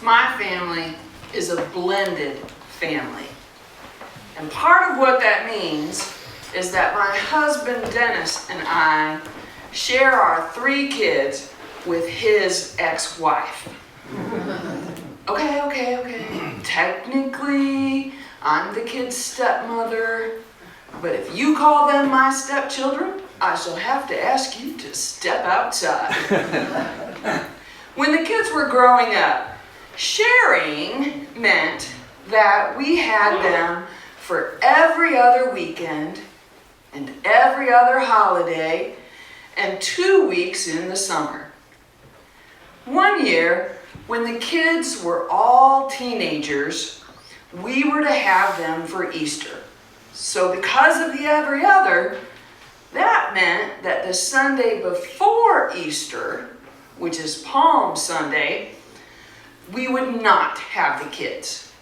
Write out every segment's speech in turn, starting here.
My family is a blended family. And part of what that means is that my husband Dennis and I share our 3 kids with his ex-wife. Okay. Technically, I'm the kid's stepmother, but if you call them my stepchildren, I shall have to ask you to step outside. When the kids were growing up, sharing meant that we had them for every other weekend and every other holiday and 2 weeks in the summer. One year, when the kids were all teenagers, we were to have them for Easter. So because of the every other, that meant that the Sunday before Easter, which is Palm Sunday, we would not have the kids.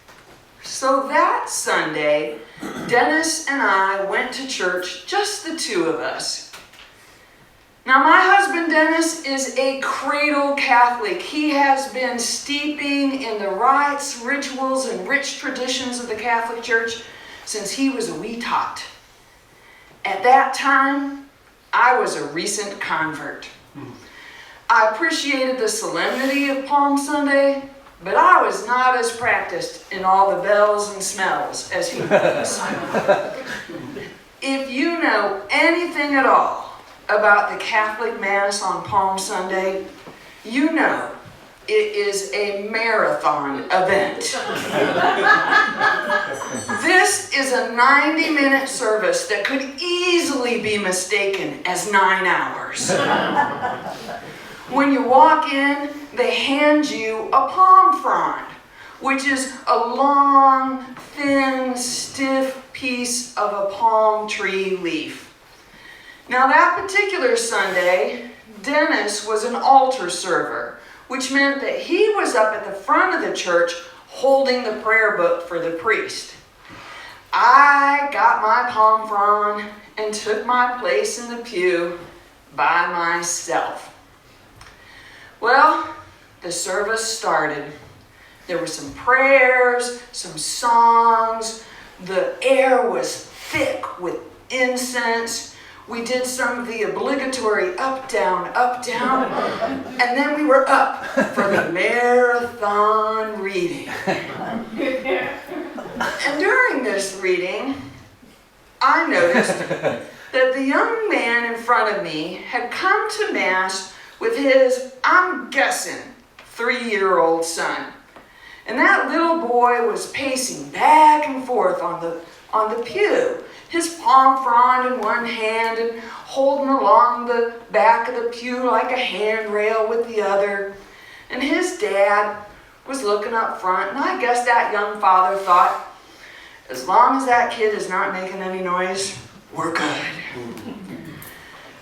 So that Sunday, Dennis and I went to church, just the 2 of us. Now, my husband Dennis is a cradle Catholic. He has been steeping in the rites, rituals, and rich traditions of the Catholic Church since he was a wee tot. At that time, I was a recent convert. I appreciated the solemnity of Palm Sunday, but I was not as practiced in all the bells and smells as he was. If you know anything at all about the Catholic Mass on Palm Sunday, you know it is a marathon event. This is a 90-minute service that could easily be mistaken as 9 hours. When you walk in, they hand you a palm frond, which is a long, thin, stiff piece of a palm tree leaf. Now, that particular Sunday, Dennis was an altar server, which meant that he was up at the front of the church holding the prayer book for the priest. I got my palm frond and took my place in the pew by myself. Well, the service started. There were some prayers, some songs. The air was thick with incense. We did some of the obligatory up, down, and then we were up for the marathon reading. And during this reading, I noticed that the young man in front of me had come to Mass with his, I'm guessing, 3-year-old son. And that little boy was pacing back and forth on the pew, his palm frond in one hand and holding along the back of the pew like a handrail with the other. And his dad was looking up front, and I guess that young father thought, as long as that kid is not making any noise, we're good.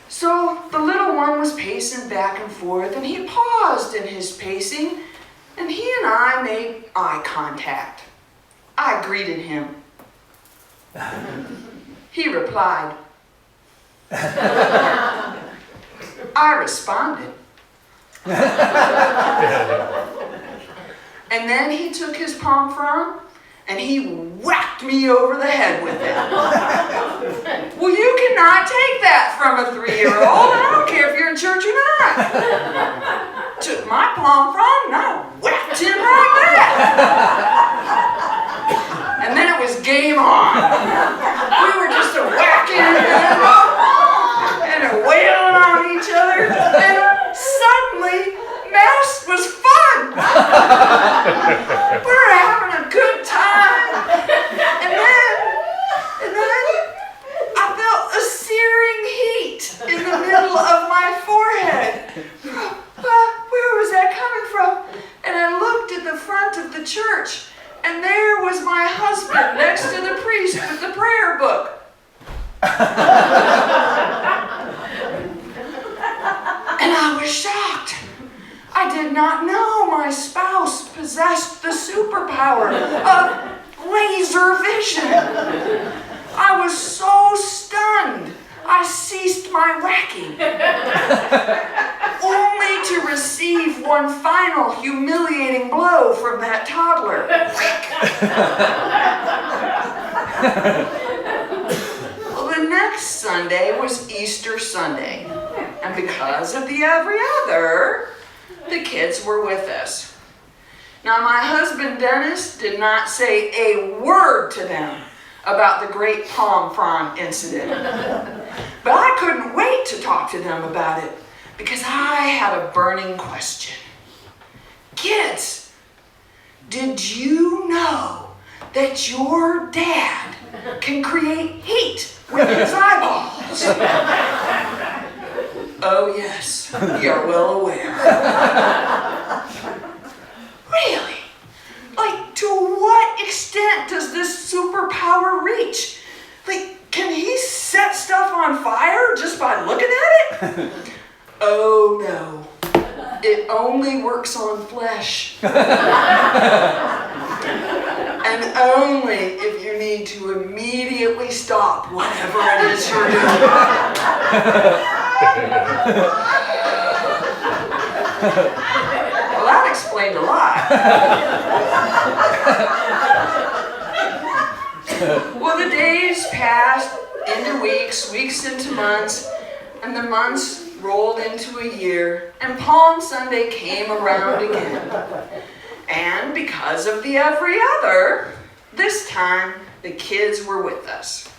So the little one was pacing back and forth, and he paused in his pacing, and he and I made eye contact. I greeted him. He replied. I responded. And then he took his palm frond and he whacked me over the head with it. Well, you cannot take that from a 3-year-old. I don't care if you're in church or not. Took my palm frond and I whacked him right back. And then it was game on. We were just a whacking and a wailing on each other, and suddenly Mass was fun. We were having a good time, and then I felt a searing heat in the middle of my forehead. Where was that coming from? And I looked at the front of the church, and there was my husband next to the priest with the prayer book. And I was shocked. I did not know my spouse possessed the superpower of laser vision. I was so stunned, I ceased my whacking, only to receive one final humiliating blow from that toddler. Well, the next Sunday was Easter Sunday. And because of the every other, the kids were with us. Now, my husband, Dennis, did not say a word to them about the great palm frond incident. But I couldn't wait to talk to them about it because I had a burning question. Kids, did you know that your dad can create heat with his eyeballs? Oh, yes, you're well aware. Really? Like, to what extent does this superpower reach? Like, can he set stuff on fire just by looking at it? Oh, no. It only works on flesh. And only if you need to immediately stop whatever it is you're doing. Well, that explained a lot. Well, the days passed into weeks, weeks into months, and the months rolled into a year, and Palm Sunday came around again. And because of the every other, this time the kids were with us.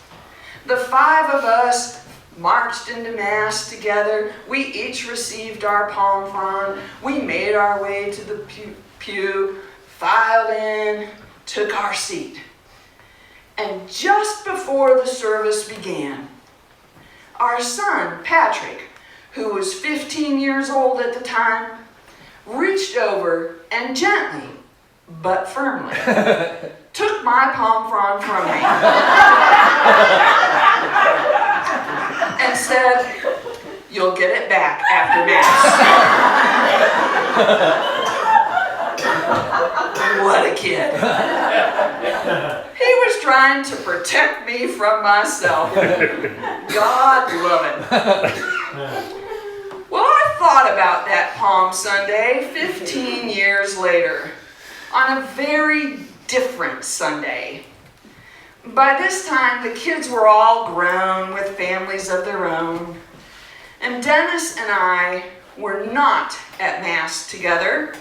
The 5 of us marched into Mass together. We each received our palm frond. We made our way to the pew, filed in, took our seat. And just before the service began, our son, Patrick, who was 15 years old at the time, reached over and gently, but firmly, took my palm frond from me and said, "You'll get it back after Mass." What a kid. He was trying to protect me from myself. God love him. Well, I thought about that Palm Sunday 15 years later, on a very different Sunday. By this time, the kids were all grown with families of their own, and Dennis and I were not at Mass together.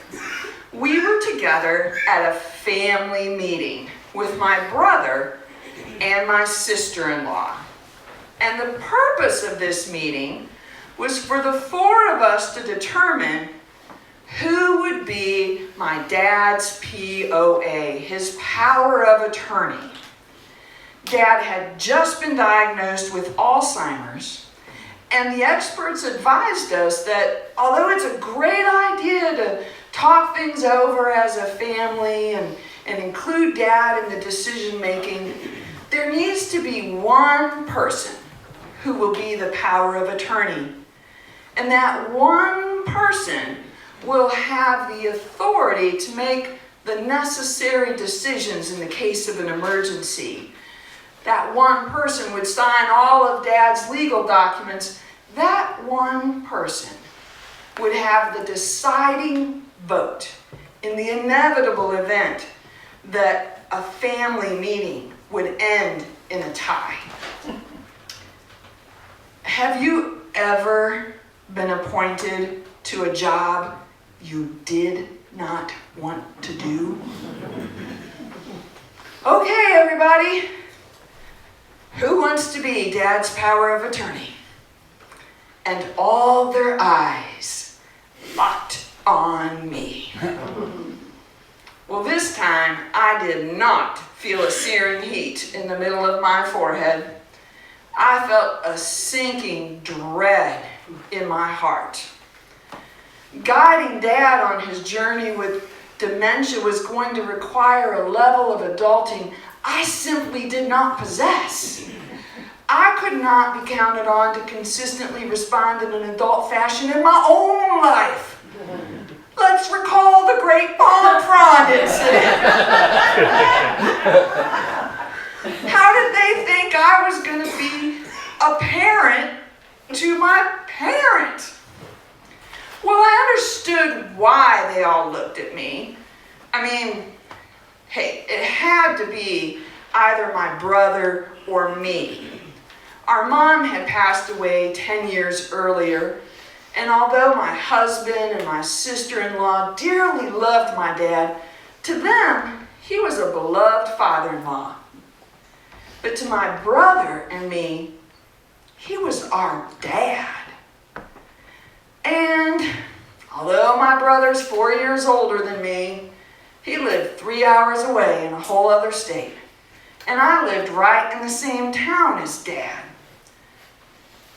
We were together at a family meeting with my brother and my sister-in-law. And the purpose of this meeting was for the 4 of us to determine who would be my dad's POA, his power of attorney. Dad had just been diagnosed with Alzheimer's, and the experts advised us that although it's a great idea to talk things over as a family and include Dad in the decision making, there needs to be one person who will be the power of attorney. And that one person will have the authority to make the necessary decisions in the case of an emergency. That one person would sign all of Dad's legal documents. That one person would have the deciding vote in the inevitable event that a family meeting would end in a tie. Have you ever been appointed to a job you did not want to do? Okay, everybody. Who wants to be Dad's power of attorney? And all their eyes locked on me. Well, this time I did not feel a searing heat in the middle of my forehead. I felt a sinking dread in my heart. Guiding Dad on his journey with dementia was going to require a level of adulting I simply did not possess. I could not be counted on to consistently respond in an adult fashion in my own life. Let's recall the great palm frond incident. How did they think I was going to be a parent to my parent? Well, I understood understood why they all looked at me. I mean, hey, it had to be either my brother or me. Our mom had passed away 10 years earlier, and although my husband and my sister-in-law dearly loved my dad, to them, he was a beloved father-in-law. But to my brother and me, he was our dad. And although my brother's 4 years older than me, he lived 3 hours away in a whole other state. And I lived right in the same town as Dad.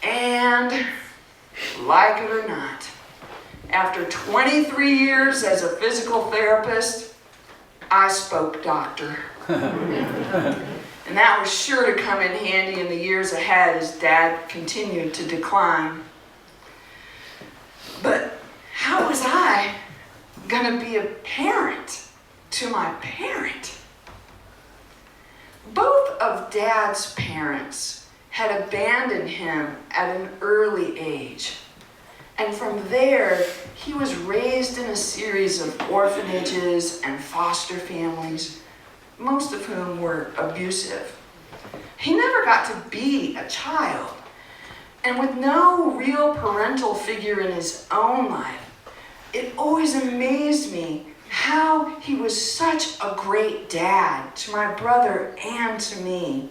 And, like it or not, after 23 years as a physical therapist, I spoke doctor. And that was sure to come in handy in the years ahead as Dad continued to decline. But how was I going to be a parent to my parent? Both of Dad's parents had abandoned him at an early age. And from there, he was raised in a series of orphanages and foster families, most of whom were abusive. He never got to be a child. And with no real parental figure in his own life, it always amazed me how he was such a great dad to my brother and to me.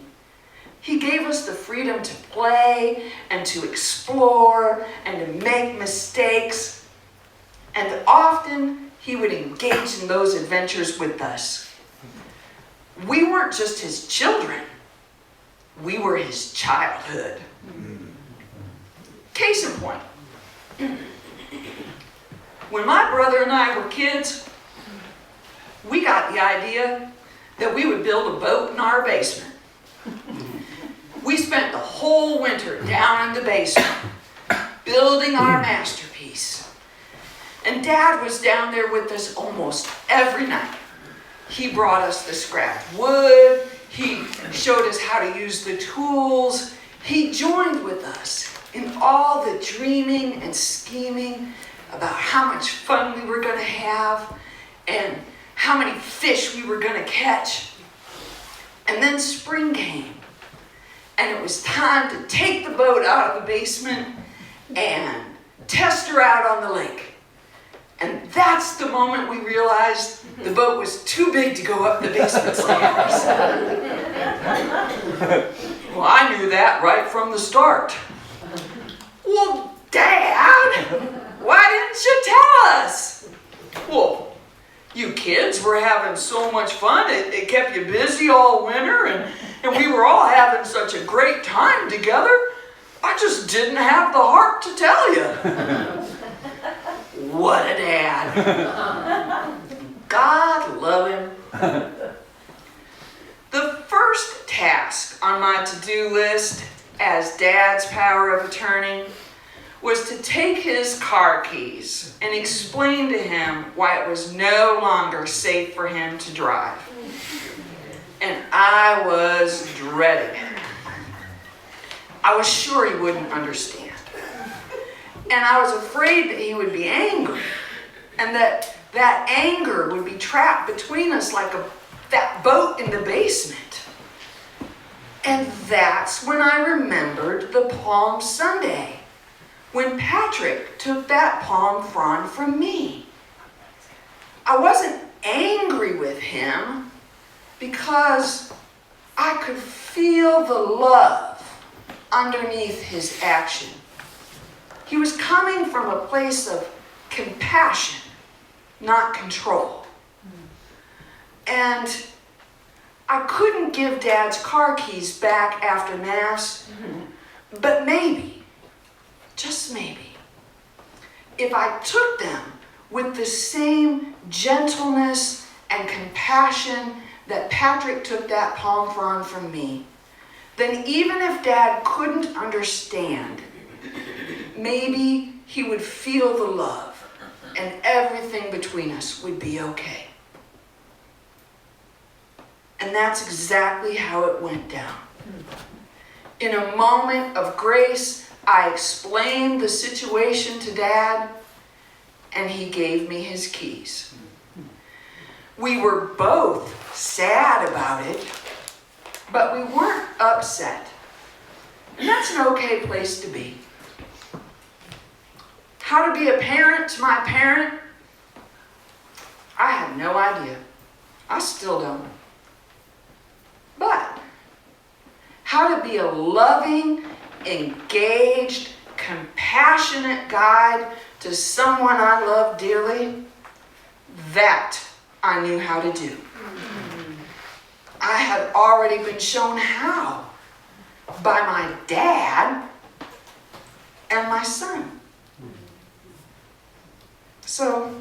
He gave us the freedom to play and to explore and to make mistakes. And often he would engage in those adventures with us. We weren't just his children. We were his childhood. Case in point. When my brother and I were kids, we got the idea that we would build a boat in our basement. We spent the whole winter down in the basement, building our masterpiece. And Dad was down there with us almost every night. He brought us the scrapped wood. He showed us how to use the tools. He joined with us in all the dreaming and scheming about how much fun we were going to have and how many fish we were going to catch. And then spring came. And it was time to take the boat out of the basement and test her out on the lake. And that's the moment we realized the boat was too big to go up the basement stairs. Well, I knew that right from the start. Well, Dad, why didn't you tell us? Well, you kids were having so much fun. It kept you busy all winter, and we were all having such a great time together. I just didn't have the heart to tell you. What a dad. God love him. The first task on my to-do list as Dad's power of attorney was to take his car keys and explain to him why it was no longer safe for him to drive. And I was dreading it. I was sure he wouldn't understand. And I was afraid that he would be angry, and that anger would be trapped between us like that boat in the basement. And that's when I remembered the Palm Sunday, when Patrick took that palm frond from me. I wasn't angry with him because I could feel the love underneath his action. He was coming from a place of compassion, not control. And I couldn't give Dad's car keys back after Mass, but maybe, just maybe, if I took them with the same gentleness and compassion that Patrick took that palm frond from me, then even if Dad couldn't understand, maybe he would feel the love and everything between us would be okay. And that's exactly how it went down. In a moment of grace, I explained the situation to Dad, and he gave me his keys. We were both sad about it, but we weren't upset. And that's an okay place to be. How to be a parent to my parent? I had no idea. I still don't. But how to be a loving, engaged, compassionate guide to someone I love dearly, that I knew how to do. I had already been shown how by my dad and my son. So,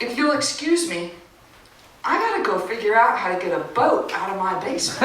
if you'll excuse me, I gotta go figure out how to get a boat out of my basement.